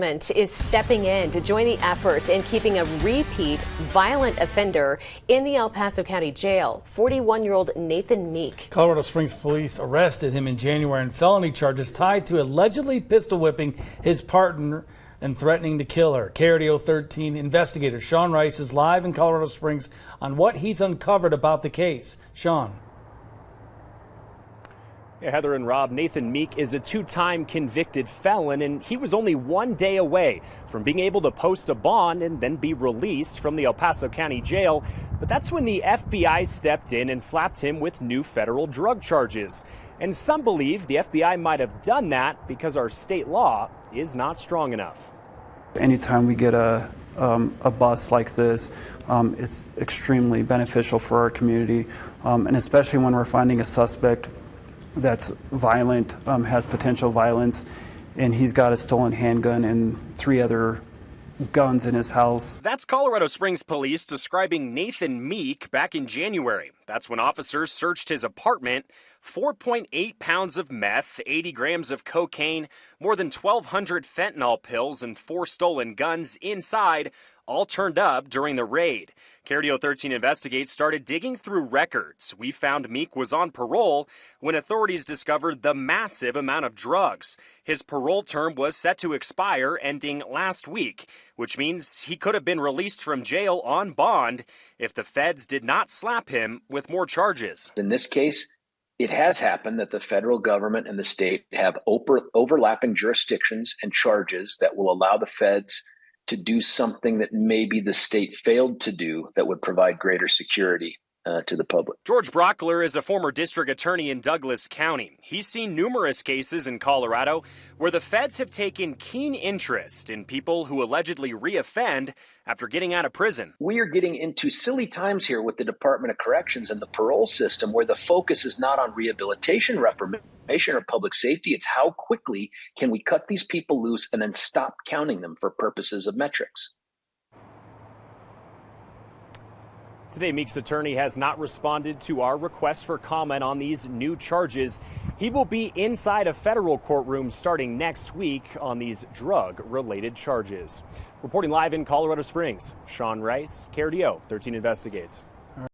Is stepping in to join the effort in keeping a repeat violent offender in the El Paso County Jail. 41-year-old Nathan Meek. Colorado Springs police arrested him in January on felony charges tied to allegedly pistol whipping his partner and threatening to kill her. KRDO 13 investigator Sean Rice is live in Colorado Springs on what he's uncovered about the case. Sean. Yeah, Heather and Rob, Nathan Meek is a two-time convicted felon, and he was only 1 day away from being able to post a bond and then be released from the El Paso County Jail. But that's when the FBI stepped in and slapped him with new federal drug charges. And some believe the FBI might have done that because our state law is not strong enough. Anytime we get a bust like this, it's extremely beneficial for our community, and especially when we're finding a suspect that's violent, has potential violence, and he's got a stolen handgun and 3 other guns in his house. That's Colorado Springs police describing Nathan Meek back in January. That's when officers searched his apartment. 4.8 pounds of meth, 80 grams of cocaine, more than 1,200 fentanyl pills, and 4 stolen guns inside, all turned up during the raid. KRDO 13 Investigates started digging through records. We found Meek was on parole when authorities discovered the massive amount of drugs. His parole term was set to expire ending last week, which means he could have been released from jail on bond if the feds did not slap him with more charges. In this case, it has happened that the federal government and the state have overlapping jurisdictions and charges that will allow the feds to do something that maybe the state failed to do that would provide greater security to the public. George Brockler is a former district attorney in Douglas County. He's seen numerous cases in Colorado where the feds have taken keen interest in people who allegedly reoffend after getting out of prison. We are getting into silly times here with the Department of Corrections and the parole system, where the focus is not on rehabilitation, reformation, or public safety. It's how quickly can we cut these people loose and then stop counting them for purposes of metrics. Today, Meek's attorney has not responded to our request for comment on these new charges. He will be inside a federal courtroom starting next week on these drug-related charges. Reporting live in Colorado Springs, Sean Rice, KRDO 13 Investigates.